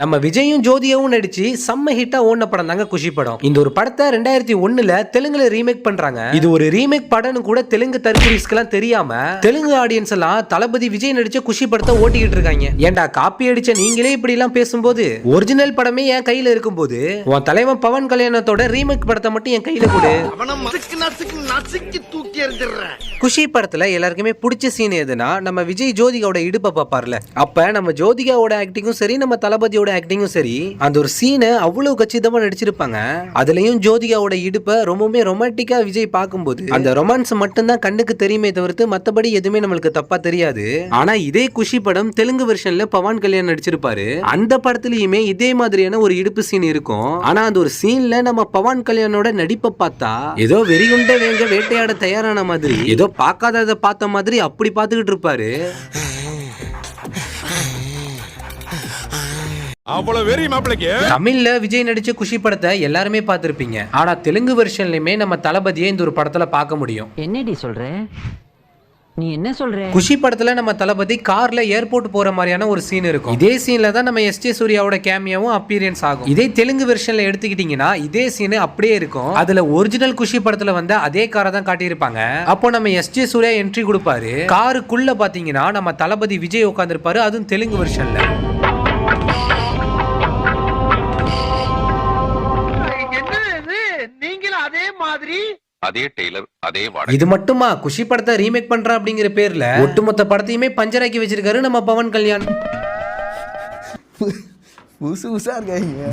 நம்ம விஜயும் ஜோதியாவும் நடிச்சு செம்ம ஹிட்டா ஓடின படம் தாங்க குஷி படம். இந்த ஒரு படத்தை 2001ல தெலுங்குல ரீமேக் பண்றாங்க. இது ஒரு ரீமேக் படம்னு கூட தெலுங்கு தற்குறிஸ்க்கெல்லாம் தெரியாம தெலுங்கு ஆடியன்ஸ் எல்லாம் தளபதி விஜய் நடிச்ச குஷி படத்தை ஓட்டிக்கிட்டு இருக்காங்க. ஏன்டா காப்பி அடிச்ச நீங்களே இப்படி எல்லாம் பேசும்போது ஒரிஜினல் படமே என் கையில இருக்கும்போது உன் தலைவன் பவன் கல்யாணத்தோட ரீமேக் படத்தை மட்டும் என் கையில கொடு. குஷி படத்துல எல்லாருக்குமே பிடிச்ச சீன் எதுனா நம்ம விஜய் ஜோதிகாவோட இடுப்பை பாப்பார்ல. அப்ப நம்ம ஜோதிகாவோட ஆக்டிங்கும் சரி நம்ம தளபதியோட ஆக்டிங்கும் சரி அந்த ஒரு சீனை அவ்வளவு கச்சிதமா நடிச்சிருப்பாங்க. அதுலயும் ஜோதிகாவோட இடுப்பை ரொம்பவுமே ரொமான்டிக்கா விஜய் பார்க்கும்போது அந்த ரொமான்ஸ் மட்டும் தான் கண்ணுக்கு தெரியுமே தவிர்த்து மத்தபடி எதுவுமே நம்மளுக்கு தப்பா தெரியாது. ஆனா இதே குஷி படம் தெலுங்கு வெர்ஷன்ல பவன் கல்யாண் நடிச்சிருப்பாரு. அந்த படத்துலயுமே இதே மாதிரியான ஒரு இடுப்பு சீன் இருக்கும். ஆனா அந்த ஒரு சீன்ல நம்ம பவன் கல்யாணோட நடிப்பை பார்த்தா ஏதோ வெறிகுண்ட வேங்க வேட்டையாட தயாரான மாதிரி ஏதோ பார்க்காததை பார்த்த மாதிரி அப்படி பார்த்துக்கிட்டு இருப்பாரு. தமிழ்ல விஜய் நடிச்ச குஷி படத்தை எல்லாருமே பார்த்திருப்பீங்க. ஆனா தெலுங்கு வெர்ஷன்லயுமே நம்ம தளபதியை இந்த ஒரு படத்துல பார்க்க முடியும். என்னடி சொல்ற? நீ என்ன சொல்ற? குஷி படத்துல நம்ம தளபதி கார்ல ஏர்போர்ட் போற மாதிரியான ஒரு சீன் இருக்கும். இதே சீன்ல தான் நம்ம எஸ்.ஜே. சூர்யாவோட கேமியாவும் அப்பியரன்ஸ் ஆகும். இதே தெலுங்கு வெர்ஷன்ல எடுத்துக்கிட்டீங்கன்னா இதே சீன் அப்படியே இருக்கும். அதுல ஒரிஜினல் குஷி படத்துல வந்த அதே காரை தான் காட்டியிருப்பாங்க. அப்போ நம்ம எஸ்.ஜே. சூர்யா என்ட்ரி கொடுப்பாரு. காருக்குள்ள பாத்தீங்கன்னா நம்ம தளபதி விஜய் உட்கார்ந்திருப்பாரு. அதுவும் தெலுங்கு வெர்ஷன்ல. இது மட்டுமா குஷி படத்தை ரீமேக் பண்ற அப்படிங்கிற பேர்ல ஒட்டுமொத்த படத்தையுமே பஞ்சராக்கி வச்சிருக்காரு நம்ம பவன் கல்யாண்.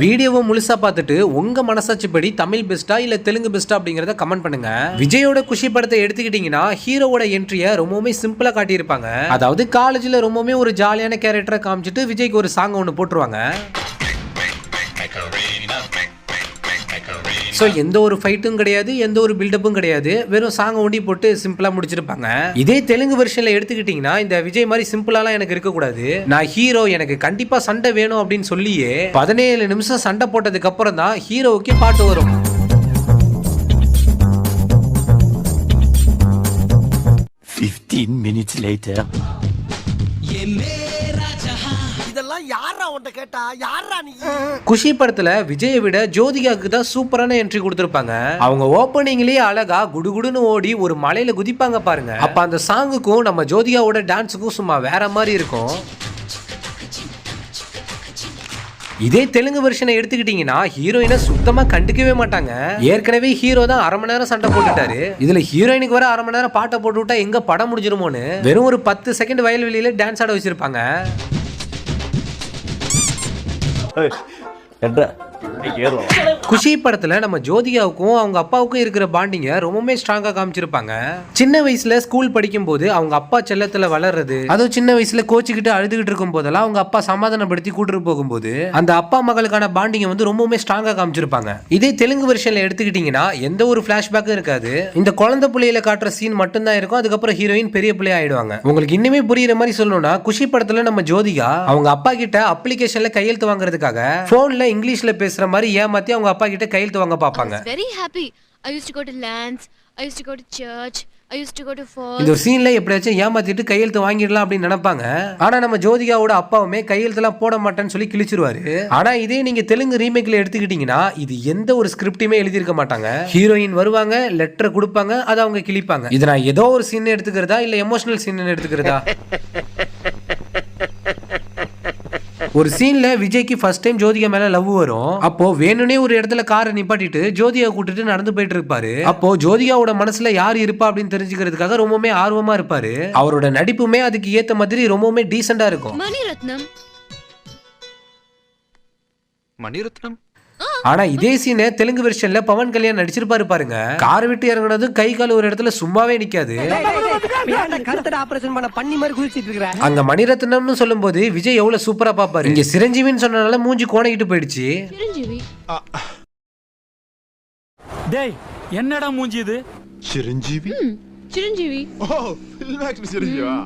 வீடியோவை முழுசா பார்த்துட்டு உங்க மனசாட்சிப்படி தமிழ் பெஸ்டா இல்ல தெலுங்கு பெஸ்டா அப்படிங்கறத கமெண்ட் பண்ணுங்க. விஜயோட குஷி படத்தை எடுத்துக்கிட்டீங்கன்னா ஹீரோவோட என்ட்ரியை ரொம்பவுமே சிம்பிளா காட்டியிருப்பாங்க. அதாவது காலேஜ்ல ரொம்பவுமே ஒரு ஜாலியான கேரக்டரை காமிச்சிட்டு விஜய்க்கு ஒரு சாங் ஒன்று போட்டுருவாங்க. ஸோ எந்த ஒரு ஃபைட்டும் கிடையாது, எந்த ஒரு பில்டப்பும் கிடையாது, வெறும் சாங் ஒண்டி போட்டு சிம்பிளா முடிச்சிருப்பாங்க. இதே தெலுங்கு வெர்ஷன்ல எடுத்துக்கிட்டீங்கன்னா இந்த விஜய் மாதிரி சிம்பிளாலாம் எனக்கு இருக்கக்கூடாது, நான் ஹீரோ, எனக்கு கண்டிப்பா சண்டை வேணும் அப்படின்னு சொல்லியே 17 நிமிஷம் சண்டை போட்டதுக்கு அப்புறம் தான் ஹீரோவுக்கே பாட்டு வரும். குஷி படத்துல விஜயை விட ஜோதிகாவுக்கு தான் சூப்பரான என்ட்ரி கொடுத்திருப்பாங்க. அவங்க ஓப்பனிங்லயே அழகா குடுகுடுன்னு ஓடி ஒரு மலையில குதிப்பாங்க பாருங்க. அப்ப அந்த சாங்குக்கும் நம்ம ஜோதிகாவோட டான்ஸுக்கும் சும்மா வேற மாதிரி இருக்கும். இதே தெலுங்கு வெர்ஷனை எடுத்துக்கிட்டீங்கன்னா ஹீரோயினை சுத்தமா கண்டுக்கவே மாட்டாங்க. ஏற்கனவே ஹீரோ தான் 1/2 மணி நேரம் சண்டை போட்டுட்டாரு. இதுல ஹீரோயினுக்கு வர 1/2 மணி நேரம் பாட்டை போட்டு விட்டா எங்க படம் முடிஞ்சிருமோன்னு வெறும் ஒரு 10 செகண்ட் வயல்வெளியில டான்ஸ் ஆட வச்சிருப்பாங்க. குஷி படத்துல நம்ம ஜோதிகாவுக்கும் அவங்க அப்பாவுக்கும் இருக்கிற பாண்டிங்க ரொம்பவே ஸ்ட்ராங்கா காமிச்சிருப்பாங்க. சின்ன வயசுல ஸ்கூல் படிக்கும் போது அவங்க அப்பா செல்லத்துல வளர்றது, அதுவும் சின்ன வயசுல கோச்சிக்கிட்டு அழுதுகிட்டு இருக்கும் போதெல்லாம் அவங்க அப்பா சமாதானப்படுத்தி கூட்டிட்டு போகும்போது அந்த அப்பா மகளுக்கான பாண்டிங்க வந்து ரொம்பவுமே ஸ்ட்ராங்கா காமிச்சிருப்பாங்க. இதே தெலுங்கு வெர்ஷன்ல எடுத்துக்கிட்டீங்கன்னா எந்த ஒரு பிளாஷ்பேக்கும் இருக்காது. இந்த குழந்தை பிள்ளையில காட்டுற சீன் மட்டும் தான் இருக்கும். அதுக்கப்புறம் ஹீரோயின் பெரிய பிள்ளை ஆயிடுவாங்க. உங்களுக்கு இன்னுமே புரியுற மாதிரி சொல்லணும்னா குஷி படத்துல நம்ம ஜோதிகா அவங்க அப்பா கிட்ட அப்ளிகேஷன்ல கையெழுத்து வாங்குறதுக்காக போன்ல இங்கிலீஷ்ல பேசுற மாதிரி ஏமாத்தி அவங்க அப்பா கிட்ட கையெழுத்து வாங்க பாப்பாங்க. Very happy. I used to go to lands. I used to go to church. I used to go to falls. இந்த சீன்ல எப்படியாச்சும் ஏமாத்திட்டு கையெழுத்து வாங்கிடலாம் அப்படின்னு நினைப்பாங்க. ஆனா நம்ம ஜோதிகாவோட அப்பாவுமே கையெழுத்துலாம் போட மாட்டேன்னு சொல்லி கிழிச்சிருவாரு. ஆனா இதே நீங்க தெலுங்கு ரீமேக்ல எடுத்துக்கிட்டீங்கன்னா இது எந்த ஒரு ஸ்கிரிப்டுமே எழுதியிருக்க மாட்டாங்க. ஹீரோயின் வருவாங்க, லெட்டர் கொடுப்பாங்க, அதை அவங்க கிழிப்பாங்க. இது நான் ஏதோ ஒரு சீன் எடுத்துக்கிறதா இல்ல எமோஷனல் சீன் எடுத்துக்கிறதா? ஒரு சீன்ல விஜய்க்கு ஃபர்ஸ்ட் டைம் ஜோதிகா மேல லவ் வரும். அப்போ வேணும்னே ஒரு இடத்துல காரை நிப்பாட்டிட்டு ஜோதிகா கூட்டிட்டு நடந்து போயிட்டு இருப்பாரு. அப்போ ஜோதிகாவோட மனசுல யார் இருப்பா அப்படின்னு தெரிஞ்சுக்கிறதுக்காக ரொம்பவுமே ஆர்வமா இருப்பாரு. அவரோட நடிப்புமே அதுக்கு ஏத்த மாதிரி ரொம்பவுமே டீசெண்டா இருக்கும். மணிரத்னம். ஆனா இதே சீனை தெலுங்கு வெர்ஷன்ல பவன் கல்யாண் நடிச்சிருப்பாரு பாருங்க. காரை விட்டு இறங்குனது கை கால் ஒரு இடத்துல சும்மாவே நிக்காது. அங்க மணிரத்னம்னு சொல்லும் போது விஜய் எவ்வளவு சூப்பரா பாப்பாரு. இங்க சிரஞ்சீவின்னு சொன்னனால மூஞ்சி கோணைக்கிட்டு போயிடுச்சு. டேய் என்னடா மூஞ்சி இது? சிரஞ்சீவி. சிரஞ்சீவி. ஓ, ஃபில்ம் ஆக்டர் சிரஞ்சீவா?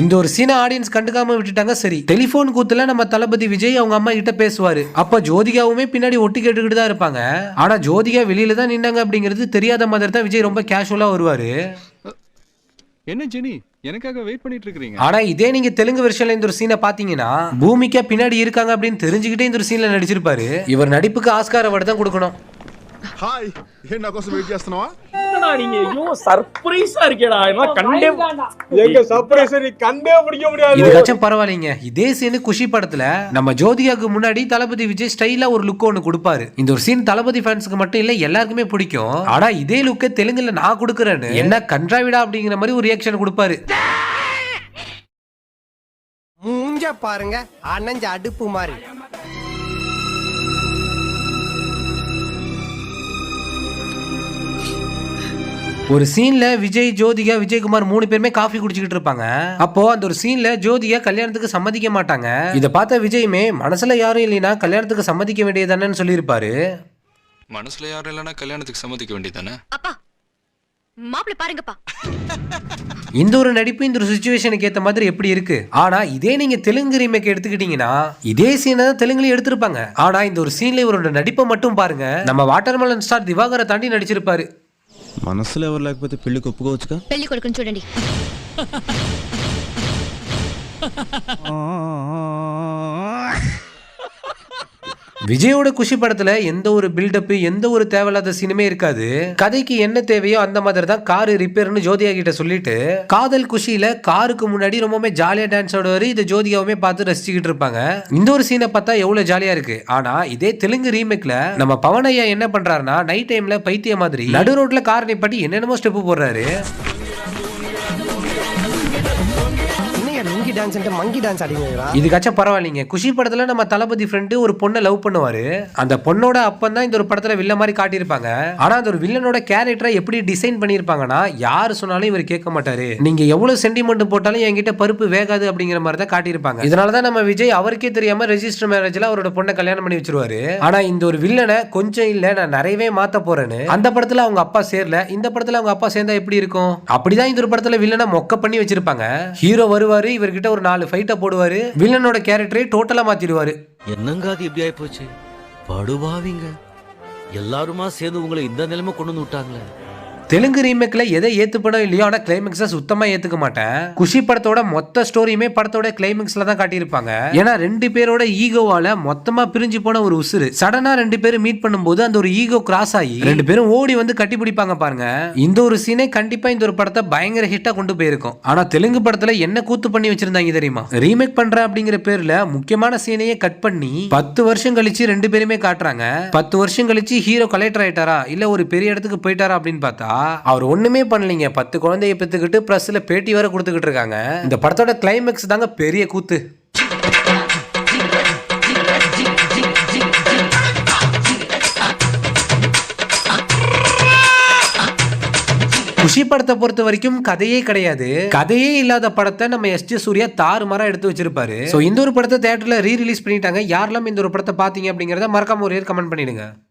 இந்த ஒரு சீனை ஆடியன்ஸ் கண்டுக்காம விட்டுட்டாங்க. சரி, டெலிபோன் கூத்துல நம்ம தளபதி விஜய் அவங்க அம்மா கிட்ட பேசுவாரு. அப்ப ஜோதிகாவுமே பின்னாடி ஒட்டி கேட்டுக்கிட்டு தான் இருப்பாங்க. ஆனா ஜோதிகா வெளியில தான் நின்னாங்க அப்படிங்கிறது தெரியாத மாதிரி தான் விஜய் ரொம்ப கேஷுவலா வருவாரு. என்ன ஜெனி எனக்காக வெயிட் பண்ணிட்டு இருக்கீங்க? ஆனா இதே நீங்க தெலுங்கு வெர்ஷன்ல இந்த ஒரு சீனை பாத்தீங்கன்னா பூமிக்கா பின்னாடி இருக்காங்க அப்படின்னு தெரிஞ்சுக்கிட்டே இந்த ஒரு சீன்ல நடிச்சிருப்பாரு. இவர் நடிப்புக்கு ஆஸ்கார் அவார்டு தான் கொடுக்கணும். హాయ్ ఏం నా కోసం వెయిట్ చేస్తున్నావా? நீங்க ஐயோ சர்ப்ரைஸா இருக்கேடா. என்ன கண்டே எங்க சர்ப்ரைஸ் நீ கண்டே பிடிக்க முடியாது. இதுக்காச்சும் பரவாயில்லைங்க. இதே சீன் குஷி படத்துல நம்ம ஜோதிகாக்கு முன்னாடி தளபதி விஜய் ஸ்டைலா ஒரு லுக் ஒன்னு கொடுப்பாரு. இந்த ஒரு சீன் தளபதி ஃபேன்ஸ்க்கு மட்டும் இல்ல எல்லாருக்குமே பிடிக்கும். ஆனா இதே லுக்க தெலுங்குல நான் கொடுக்கறேன்னு என்ன கன்றாவிடா அப்படிங்கிற மாதிரி ஒரு ரியாக்ஷன் கொடுப்பாரு. மூஞ்ச பாருங்க அனஞ்ச அடுப்பு மாதிரி. ஒரு சீன்ல விஜய், ஜோதிகா, விஜயகுமார் 3 பேருமே காஃபி குடிச்சுக்கிட்டு இருப்பாங்க. அப்போ அந்த ஒரு சீன்ல ஜோதிகா கல்யாணத்துக்கு சம்மதிக்க மாட்டாங்க. இத பார்த்த விஜயுமே மனசுல யாரும் இல்லைன்னா கல்யாணத்துக்கு சம்மதிக்க வேண்டியதானேன்னு சொல்லியிருப்பாரு. மனசுல யாரும் இல்லைன்னா கல்யாணத்துக்கு சம்மதிக்க வேண்டியதானே? அப்பா மாப்பிள்ளை பாருங்கப்பா. இந்த ஒரு நடிப்பு இந்த ஒரு சிச்சுவேஷனுக்கு ஏத்த மாதிரி எப்படி இருக்கு. ஆனா இதே நீங்க தெலுங்கு ரீமேக் எடுத்துக்கிட்டீங்கன்னா இதே சீனை தான் தெலுங்குல எடுத்திருப்பாங்க. ஆனா இந்த ஒரு சீன்ல இவரோட நடிப்பை மட்டும் பாருங்க. நம்ம வாட்டர்மெலன் ஸ்டார் திவாகரை தாண்டி நடிச்சிருப்பாரு. మనసులో ఎవరు లేకపోతే పెళ్లికి ఒప్పుకోవచ్చుగా? పెళ్లి కొడుకుని చూడండి. விஜயோட குஷி படத்துல எந்த ஒரு பில்டப், எந்த ஒரு தேவையில்லாத சீனுமே இருக்காது. கதைக்கு என்ன தேவையோ அந்த மாதிரி தான் காரு ரிப்பேர்னு ஜோதிகா கிட்ட சொல்லிட்டு காதல் குஷியில காருக்கு முன்னாடி ரொம்பவே ஜாலியா டான்ஸ் ஆடுவாரு. இதை ஜோதிகாவுமே பார்த்து ரசிச்சுக்கிட்டு இருப்பாங்க. இந்த ஒரு சீனை பார்த்தா எவ்வளவு ஜாலியா இருக்கு. ஆனா இதே தெலுங்கு ரீமேக்ல நம்ம பவன் ஐயா என்ன பண்றாருன்னா நைட் டைம்ல பைத்திய மாதிரி நடு ரோட்ல கார் நிப்பாட்டி என்னென்னமோ ஸ்டெப் போடுறாரு. Monkey dance ஆடிங்களா? இதுக்காச்சும் பரவாயில்லைங்க. குஷி படத்துல நம்ம தளபதி ஃப்ரெண்ட் ஒரு பொண்ணை லவ் பண்ணுவாரு. அந்த பொண்ணோட அப்பன் தான் இந்த ஒரு படத்துல வில்ல மாதிரி காட்டியிருப்பாங்க. ஆனா அந்த ஒரு வில்லனோட கேரக்டரை எப்படி டிசைன் பண்ணிருப்பாங்கன்னா யாரு சொன்னாலும் இவர் கேட்க மாட்டாரு. நீங்க எவ்வளவு சென்டிமெண்ட் போட்டாலும் என்கிட்ட பருப்பு வேகாது அப்படிங்கிற மாதிரி தான் காட்டியிருப்பாங்க. இதனாலதான் நம்ம விஜய் அவருக்கே தெரியாம ரெஜிஸ்டர் மேரேஜ்ல அவரோட பொண்ணை கல்யாணம் பண்ணி வச்சிருவாரு. ஆனா இந்த ஒரு வில்லனை கொஞ்சம் இல்ல நான் நிறையவே மாத்த போறேன்னு அந்த படத்துல அவங்க அப்பா சேரல, இந்த படத்துல அவங்க அப்பா சேர்ந்தா எப்படி இருக்கும். அப்படிதான் இந்த ஒரு படத்துல வில்லனை மொக்க பண்ணி வச்சிருப்பாங்க. ஹீரோ வருவாரு, இவர்கிட்ட ஒரு 4 ஃபைட்ட போடுவாரு, வில்லனோட கேரக்டரை டோட்டலா மாத்திடுவாரு. என்னங்க அது எப்படி ஆயி போச்சு? படுபாவிங்க எல்லாருமா சேர்ந்து உங்களை இந்த நிலைமை கொண்டு வந்து விட்டாங்களே. தெலுங்கு ரீமேக்ல எதை ஏத்துப்படும் இல்லையோ ஆனா கிளைமேக்ஸை சுத்தமா ஏத்துக்க மாட்டேன். குஷி படத்தோட மொத்த ஸ்டோரியுமே படத்தோட கிளைமேக்ஸ்ல தான் காட்டியிருப்பாங்க. ஏன்னா 2 பேரோட ஈகோவால மொத்தமா பிரிஞ்சு போன ஒரு உசுறு சடனா 2 பேரும் மீட் பண்ணும்போது அந்த ஒரு ஈகோ கிராஸ் ஆகி 2 பேரும் ஓடி வந்து கட்டி பிடிப்பாங்க பாருங்க. இந்த ஒரு சீனே கண்டிப்பா இந்த ஒரு படத்தை பயங்கர ஹிட்டா கொண்டு போயிருக்கும். ஆனா தெலுங்கு படத்துல என்ன கூத்து பண்ணி வச்சிருந்தாங்க தெரியுமா? ரீமேக் பண்ற அப்படிங்கிற பேர்ல முக்கியமான சீனையே கட் பண்ணி 10 வருஷம் கழிச்சு 2 பேருமே காட்டுறாங்க. 10 வருஷம் கழிச்சு ஹீரோ கலெக்டர் ஆயிட்டாரா இல்ல ஒரு பெரிய இடத்துக்கு போயிட்டாரா அப்படின்னு பார்த்தா அவர் ஒண்ணுமே பண்ணலீங்க. 10 குழந்தையை பெத்துக்கிட்டு பிரஸ்ல பேட்டி வர கொடுத்துக்கிட்டு இருக்காங்க. இந்த படத்தோட கிளைமேக்ஸ் தாங்க பெரிய கூத்து. குஷி படத்தை பொறுத்த வரைக்கும் கதையே கிடையாது. கதையே இல்லாத படத்தை நம்ம எஸ்.ஜே. சூர்யா தாறுமாறா எடுத்து வச்சிருப்பாரு. சோ இந்த ஒரு படத்தை தியேட்டர்ல ரீ ரிலீஸ் பண்ணிட்டாங்க. யாரெல்லாம் இந்த ஒரு படத்தை பாத்தீங்க அப்படிங்கறத மறக்காம ஒரு கமெண்ட் பண்ணிடுங்க.